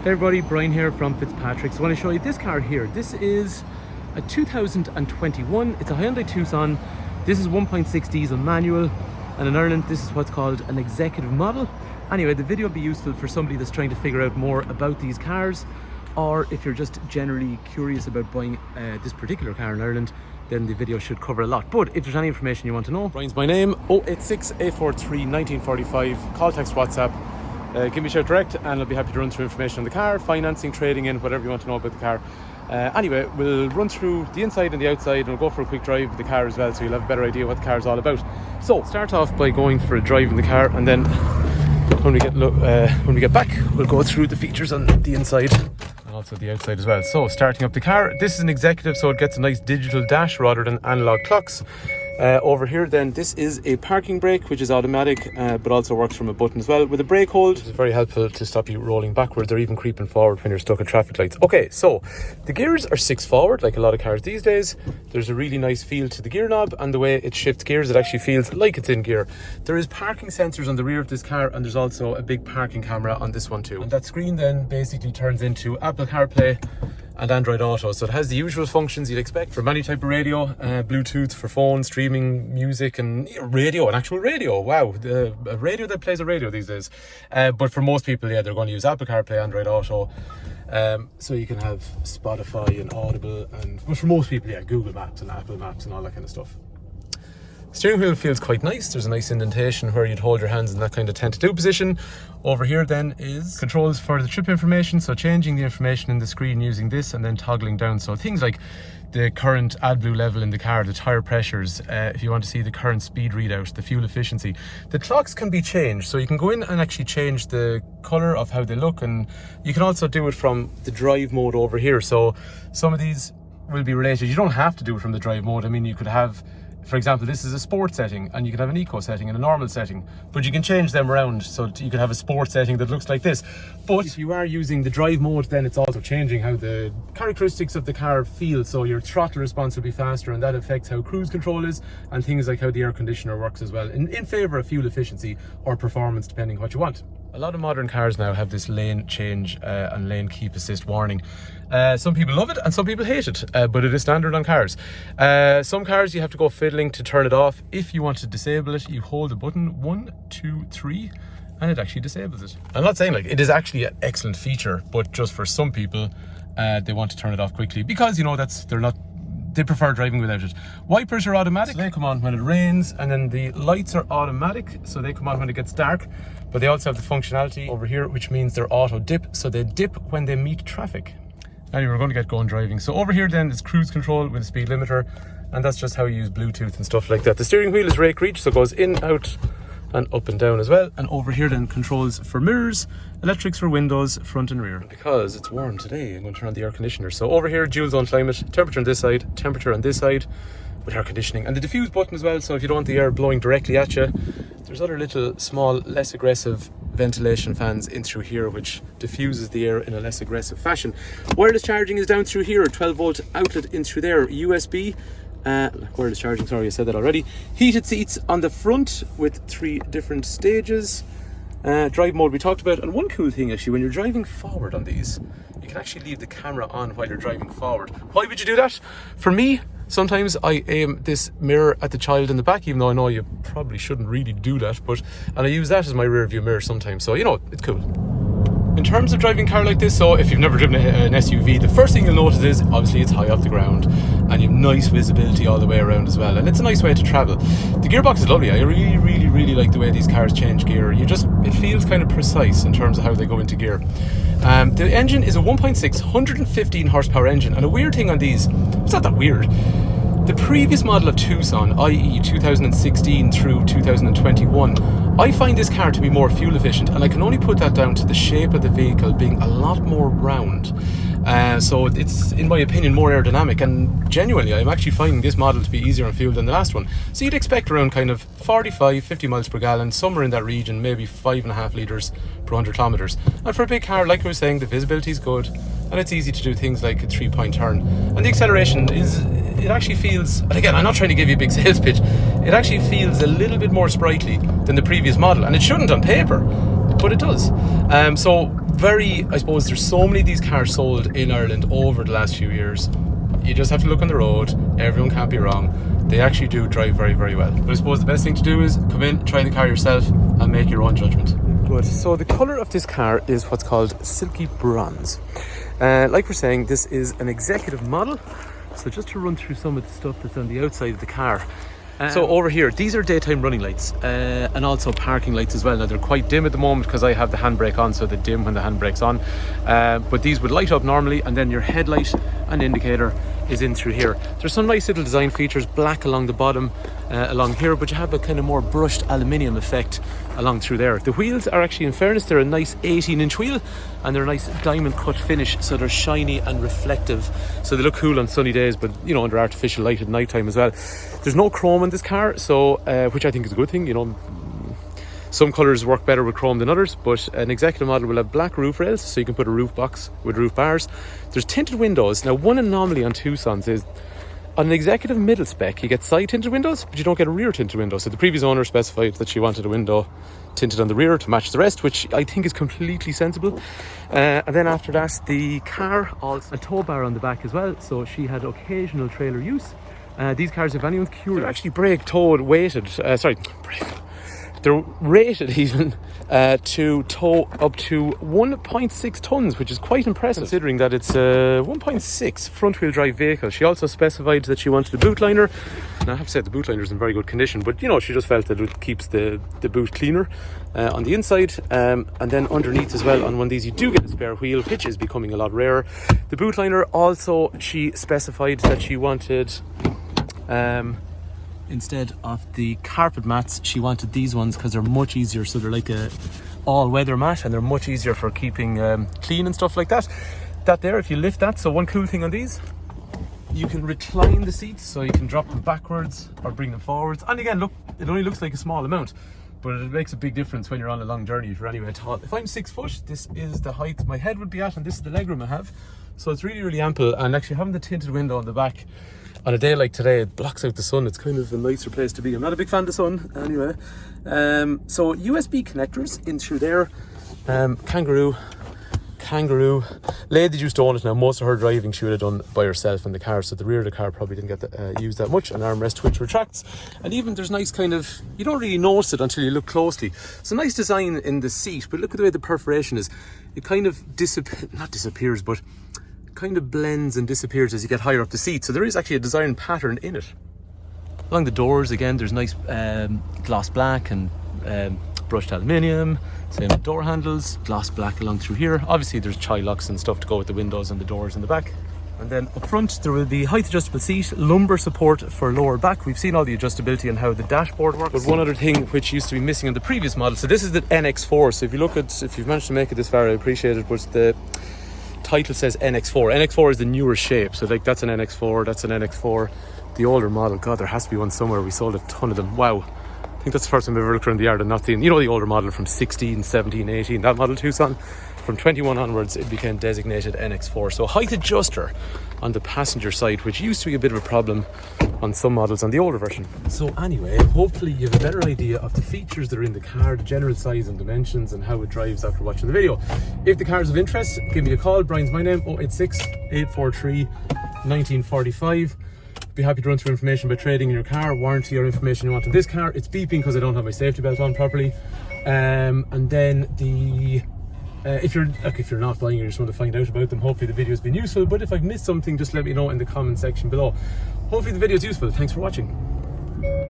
Hey everybody, Brian here from Fitzpatrick. So I want to show you this car here. This is a 2021. It's a Hyundai Tucson. This is 1.6 diesel manual, and in Ireland this is what's called an executive model. Anyway, the video will be useful for somebody that's trying to figure out more about these cars, or if you're just generally curious about buying this particular car in Ireland, then the video should cover a lot. But if there's any information you want to know, Brian's my name, 086 843 1945, call, text, WhatsApp. Give me a shout direct and I'll be happy to run through information on the car, financing, trading in, whatever you want to know about the car. Anyway, we'll run through the inside and the outside, and we'll go for a quick drive of the car as well, so you'll have a better idea what the car is all about. So start off by going for a drive in the car, and then when we get back, we'll go through the features on the inside and also the outside as well. So starting up the car, this is an executive, so it gets a nice digital dash rather than analog clocks. Over here then, this is a parking brake, which is automatic, but also works from a button as well with a brake hold. It's very helpful to stop you rolling backwards or even creeping forward when you're stuck at traffic lights. Okay, so the gears are 6 forward, like a lot of cars these days. There's a really nice feel to the gear knob, and the way it shifts gears, it actually feels like it's in gear. There is parking sensors on the rear of this car, and there's also a big parking camera on this one too. And that screen then basically turns into Apple CarPlay and Android Auto, so it has the usual functions you'd expect from any type of radio, Bluetooth for phone, streaming music, and radio, an actual radio. Wow, a radio that plays a radio these days. But for most people, yeah, they're going to use Apple CarPlay, Android Auto, so you can have Spotify and Audible, but for most people, yeah, Google Maps and Apple Maps and all that kind of stuff. Steering wheel feels quite nice. There's a nice indentation where you'd hold your hands in that kind of 10-2 position. Over here then is controls for the trip information, so changing the information in the screen using this and then toggling down. So things like the current AdBlue level in the car, the tire pressures, if you want to see the current speed readout, the fuel efficiency. The clocks can be changed, so you can go in and actually change the color of how they look, and you can also do it from the drive mode over here. So some of these will be related. You don't have to do it from the drive mode. I mean, you could have, for example, this is a sport setting, and you can have an eco setting and a normal setting, but you can change them around, so you could have a sport setting that looks like this. But if you are using the drive mode, then it's also changing how the characteristics of the car feel, so your throttle response will be faster, and that affects how cruise control is, and things like how the air conditioner works as well, in favour of fuel efficiency or performance, depending what you want. A lot of modern cars now have this lane change and lane keep assist warning. Some people love it and some people hate it, but it is standard on cars. Some cars you have to go fiddling to turn it off. If you want to disable it, you hold the button 1, 2, 3, and it actually disables it. I'm not saying like it is actually an excellent feature, but just for some people, they want to turn it off quickly because, you know, they prefer driving without it. Wipers are automatic, so they come on when it rains, and then the lights are automatic, so they come on when it gets dark, but they also have the functionality over here, which means they're auto dip, so they dip when they meet traffic. Anyway, we're going to get going driving. So over here then is cruise control with a speed limiter, and that's just how you use Bluetooth and stuff like that. The steering wheel is rake reach, so it goes in, out, and up and down as well. And over here then controls for mirrors, electrics for windows, front and rear. Because it's warm today, I'm going to turn on the air conditioner. So over here, dual zone climate, temperature on this side, temperature on this side, with air conditioning, and the diffuse button as well, so if you don't want the air blowing directly at you. There's other little small, less aggressive ventilation fans in through here, which diffuses the air in a less aggressive fashion. Wireless charging is down through here, a 12-volt outlet in through there, USB, wireless charging, sorry, I said that already. Heated seats on the front with 3 different stages. Drive mode we talked about, and one cool thing actually, when you're driving forward on these, you can actually leave the camera on while you're driving forward. Why would you do that? For me, sometimes I aim this mirror at the child in the back, even though I know you probably shouldn't really do that, and I use that as my rear view mirror sometimes, so you know, it's cool. In terms of driving a car like this, so if you've never driven an SUV, the first thing you'll notice is obviously it's high off the ground, and you have nice visibility all the way around as well, and it's a nice way to travel. The gearbox is lovely. I really like the way these cars change gear. It feels kind of precise in terms of how they go into gear. The engine is a 1.6 115 horsepower engine, and a weird thing on these, it's not that weird. The previous model of Tucson, i.e. 2016 through 2021, I find this car to be more fuel efficient, and I can only put that down to the shape of the vehicle being a lot more round. So it's, in my opinion, more aerodynamic, and genuinely I'm actually finding this model to be easier on fuel than the last one. So you'd expect around kind of 45-50 miles per gallon, somewhere in that region, maybe 5.5 litres per 100 kilometres. And for a big car, like I was saying, the visibility is good, and it's easy to do things like a 3-point turn. And the acceleration it actually feels, and again, I'm not trying to give you a big sales pitch, it actually feels a little bit more sprightly than the previous model, and it shouldn't on paper. but it does. So I suppose there's so many of these cars sold in Ireland over the last few years. You just have to look on the road. Everyone can't be wrong. They actually do drive very, very well. But I suppose the best thing to do is come in, try the car yourself, and make your own judgment. Good. So the colour of this car is what's called silky bronze. Like we're saying, this is an executive model. So just to run through some of the stuff that's on the outside of the car. So over here, these are daytime running lights and also parking lights as well. Now they're quite dim at the moment because I have the handbrake on, so they dim when the handbrake's on. But these would light up normally, and then your headlight and indicator is in through here. There's some nice little design features, black along the bottom, along here, but you have a kind of more brushed aluminium effect along through there. The wheels are actually, in fairness, they're a nice 18-inch wheel, and they're a nice diamond cut finish, so they're shiny and reflective, so they look cool on sunny days, but you know, under artificial light at night time as well. There's no chrome in this car, so which I think is a good thing. You know, some colours work better with chrome than others, but an executive model will have black roof rails, so you can put a roof box with roof bars. There's tinted windows. Now, one anomaly on Tucsons is, on an executive middle spec, you get side tinted windows, but you don't get a rear tinted window. So the previous owner specified that she wanted a window tinted on the rear to match the rest, which I think is completely sensible. And then after that, the car also a tow bar on the back as well, so she had occasional trailer use. These cars, if anyone's curious, they're actually they're rated even to tow up to 1.6 tons, which is quite impressive considering that it's a 1.6 front-wheel drive vehicle. She also specified that she wanted a boot liner. Now, I have to say the boot liner is in very good condition, but you know, she just felt that it keeps the boot cleaner on the inside. And then underneath as well, on one of these you do get a spare wheel, which is becoming a lot rarer. The boot liner also, she specified that she wanted instead of the carpet mats, she wanted these ones because they're much easier. So they're like a all-weather mat, and they're much easier for keeping clean and stuff like that. That there, if you lift that, so one cool thing on these, you can recline the seats, so you can drop them backwards or bring them forwards. And again, look, it only looks like a small amount, but it makes a big difference when you're on a long journey if you're anywhere tall. If I'm 6 foot, this is the height my head would be at, and this is the legroom I have. So it's really, really ample. And actually having the tinted window on the back, on a day like today, it blocks out the sun. It's kind of a nicer place to be. I'm not a big fan of the sun anyway. So USB connectors in through there. Kangaroo. Lady used to own it now. Most of her driving she would have done by herself in the car, so the rear of the car probably didn't get used that much. An armrest which retracts, and even there's nice kind of, you don't really notice it until you look closely. It's a nice design in the seat, but look at the way the perforation is. It kind of not disappears, but kind of blends and disappears as you get higher up the seat. So there is actually a design pattern in it. Along the doors, again, there's nice gloss black and brushed aluminium. Same with door handles, gloss black along through here. Obviously there's child locks and stuff to go with the windows and the doors in the back. And then up front there will be height adjustable seat, lumbar support for lower back. We've seen all the adjustability and how the dashboard works. But one other thing which used to be missing in the previous model, so this is the NX4. So if you've managed to make it this far, I appreciate it, but the title says NX4. NX4 is the newer shape, so like that's an NX4, that's an NX4. The older model, God, there has to be one somewhere. We sold a ton of them. Wow. I think that's the first time I've ever looked around the yard and not seen, you know, the older model from 16, 17, 18, that model Tucson. From 21 onwards, it became designated NX4. So height adjuster on the passenger side, which used to be a bit of a problem on some models on the older version. So anyway, hopefully you have a better idea of the features that are in the car, the general size and dimensions, and how it drives after watching the video. If the car is of interest, give me a call. Brian's my name, 086 843 1945. Be happy to run through information about trading in your car, warranty or information you want on this car. It's beeping because I don't have my safety belt on properly. And then if you're not buying or you just want to find out about them, hopefully the video has been useful. But if I've missed something, just let me know in the comment section below. Hopefully the video is useful. Thanks for watching.